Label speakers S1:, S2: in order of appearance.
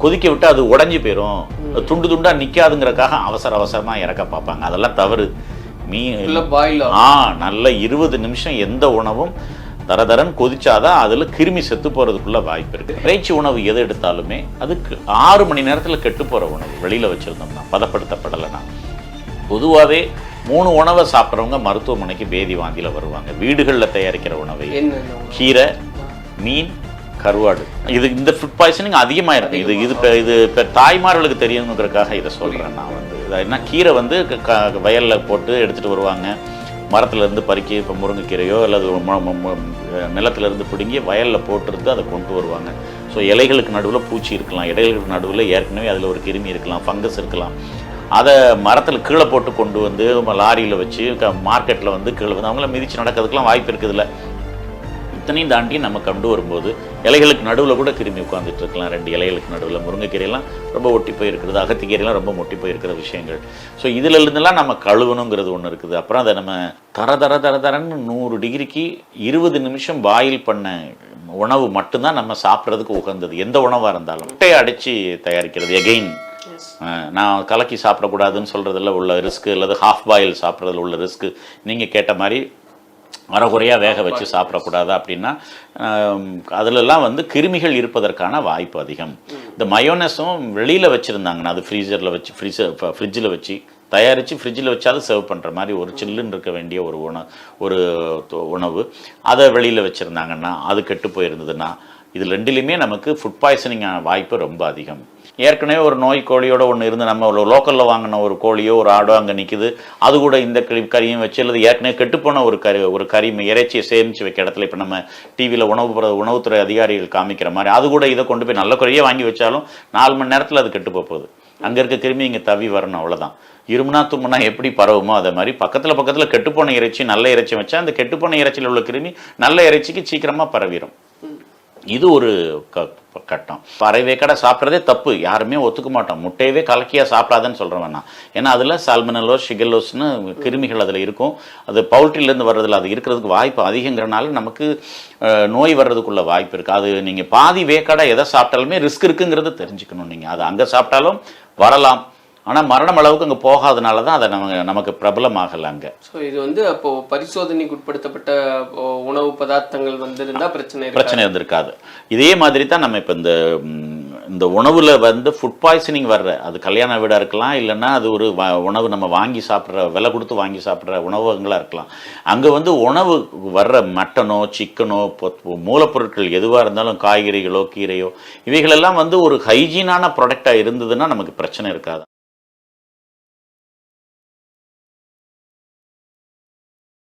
S1: கொதிக்க விட்டு அது உடஞ்சி போயிடும், துண்டு துண்டா நிக்காதுங்கிறதுக்காக அவசரமா இறக்க பார்ப்பாங்க. அதெல்லாம் தவறு. நல்ல 20 நிமிஷம் எந்த உணவும் தரதரன் கொதிச்சாதான் அதுல கிருமி செத்து போறதுக்குள்ள வாய்ப்பு இருக்கு. இறைச்சி உணவு எது எடுத்தாலுமே அதுக்கு 6 மணி நேரத்துல கெட்டு போற உணவு வெளியில வச்சிருந்தோம்னா, பதப்படுத்தப்படலைன்னா. பொதுவாகவே 3 உணவை சாப்பிட்றவங்க மருத்துவமனைக்கு பேதி வாந்தியில் வருவாங்க. வீடுகளில் தயாரிக்கிற உணவை, கீரை, மீன், கருவாடு, இந்த ஃபுட் பாய்சனிங் அதிகமாக இருக்கு. இது இப்போ தாய்மார்களுக்கு தெரியணுங்கிறதுக்காக இதை சொல்கிறேன். நான் என்ன, கீரை வயலில் போட்டு எடுத்துகிட்டு வருவாங்க, மரத்துலேருந்து பறிக்கி, இப்போ முருங்கைக்கீரையோ அல்லது நிலத்திலேருந்து பிடுங்கி வயலில் போட்டுருந்து அதை கொண்டு வருவாங்க. ஸோ இலைகளுக்கு நடுவில் பூச்சி இருக்கலாம், இலைகளுக்கு நடுவில் ஏற்கனவே அதில் ஒரு கிருமி இருக்கலாம், ஃபங்கஸ் இருக்கலாம். அதை மரத்தில் கீழே போட்டு கொண்டு வந்து லாரியில் வச்சு மார்க்கெட்டில் கீழே அவங்கள மிதித்து நடக்கிறதுக்கெலாம் வாய்ப்பு இருக்குதுல்ல. இத்தனையும் தாண்டி நம்ம கொண்டு வரும்போது இலைகளுக்கு நடுவில் கூட கிருமி உட்காந்துட்டு இருக்கலாம். 2 இலைகளுக்கு நடுவில் முருங்கைக்கீரையெல்லாம் ரொம்ப ஒட்டி போயிருக்கிறது, அகத்திக்கீரைலாம் ரொம்ப ஒட்டி போயிருக்கிற விஷயங்கள். ஸோ இதில் இருந்தெல்லாம் நம்ம கழுவணுங்கிறது ஒன்று இருக்குது. அப்புறம் அதை நம்ம தரன்னு 100 டிகிரிக்கு 20 நிமிஷம் பாயில் பண்ண உணவு மட்டும்தான் நம்ம சாப்பிட்றதுக்கு உகந்தது. எந்த உணவாக இருந்தாலும் முட்டையை அடைச்சி தயாரிக்கிறது எகெயின் நான் கலக்கி சாப்பிடக்கூடாதுன்னு சொல்கிறதுல உள்ள ரிஸ்க்கு, அல்லது ஹாஃப் பாயில் சாப்பிட்றதுல உள்ள ரிஸ்க்கு. நீங்கள் கேட்ட மாதிரி அரைகுறையாக வேக வச்சு சாப்பிடக்கூடாது அப்படின்னா அதிலெல்லாம் கிருமிகள் இருப்பதற்கான வாய்ப்பு அதிகம். இந்த மயோனஸும் வெளியில் வச்சுருந்தாங்கன்னா அது ஃப்ரீசரில் வச்சு ஃப்ரிட்ஜில் வச்சு தயாரித்து ஃப்ரிட்ஜில் வச்சாலும் சர்வ் பண்ணுற மாதிரி ஒரு சில்லுன்னு இருக்க வேண்டிய ஒரு உணவு அதை வெளியில் வச்சுருந்தாங்கன்னா அது கெட்டு போயிருந்ததுன்னா இது 2லையுமே நமக்கு ஃபுட் பாய்சனிங்கான வாய்ப்பு ரொம்ப அதிகம். ஏற்கனவே ஒரு நோய் கோழியோட ஒன்று இருந்து நம்ம லோக்கலில் வாங்கின ஒரு கோழியோ ஒரு ஆடோ அங்கே நிற்குது, அது கூட இந்த கறியும் வச்சு, அல்லது ஏற்கனவே கெட்டுப்போன ஒரு கறி இறைச்சியை சேமித்து வைக்க இடத்துல இப்போ நம்ம டிவியில் உணவுத்துறை அதிகாரிகள் காமிக்கிற மாதிரி அது கூட இதை கொண்டு போய் நல்ல குறையே வாங்கி வச்சாலும் 4 மணி நேரத்தில் அது கெட்டு போகுது. அங்கே இருக்க கிருமி இங்கே தவி வரணும், அவ்வளோதான். இருமுனா தும்முனா எப்படி பரவுமோ அதை மாதிரி பக்கத்தில் கெட்டுப்போன இறைச்சி நல்ல இறைச்சி வச்சா அந்த கெட்டுப்போன இறைச்சியில் உள்ள கிருமி நல்ல இறைச்சிக்கு சீக்கிரமாக பரவிடும். இது ஒரு கட்டம். அரைவேக்கடை சாப்பிட்றதே தப்பு, யாருமே ஒத்துக்க மாட்டோம். முட்டையவே கலக்கியாக சாப்பிடாதுன்னு சொல்கிறேன் நான். ஏன்னா அதில் சால்மனலோஸ், ஷிகல்லோஸ்னு கிருமிகள் அதில் இருக்கும். அது பவுல்ட்ரிலேருந்து வர்றதில் அது இருக்கிறதுக்கு வாய்ப்பு அதிகங்கிறனால நமக்கு நோய் வர்றதுக்குள்ள வாய்ப்பு இருக்குது. அது நீங்கள் பாதி வேக்கடை எதை சாப்பிட்டாலுமே ரிஸ்க் இருக்குங்கிறது தெரிஞ்சுக்கணும். நீங்கள் அது அங்கே சாப்பிட்டாலும் வரலாம், ஆனால் மரணம் அளவுக்கு அங்கே போகாதனால தான் அதை நமக்கு பிரபலமாகலை அங்கே.
S2: ஸோ இது அப்போ பரிசோதனைக்கு உட்படுத்தப்பட்ட உணவு பதார்த்தங்கள் இருந்தால் பிரச்சனை இருந்திருக்காது.
S1: இதே மாதிரி தான் நம்ம இப்போ இந்த உணவில் ஃபுட் பாய்சனிங் வர்ற, அது கல்யாண வீடாக இருக்கலாம், இல்லைன்னா அது ஒரு உணவு நம்ம வாங்கி சாப்பிட்ற, விலை கொடுத்து வாங்கி சாப்பிட்ற உணவகங்களாக இருக்கலாம். அங்கே உணவு வர்ற மட்டனோ சிக்கனோ மூலப்பொருட்கள் எதுவாக இருந்தாலும், காய்கறிகளோ கீரையோ, இவைகளெல்லாம் ஒரு ஹைஜீனான ப்ராடக்டாக இருந்ததுன்னா நமக்கு பிரச்சனை இருக்காது.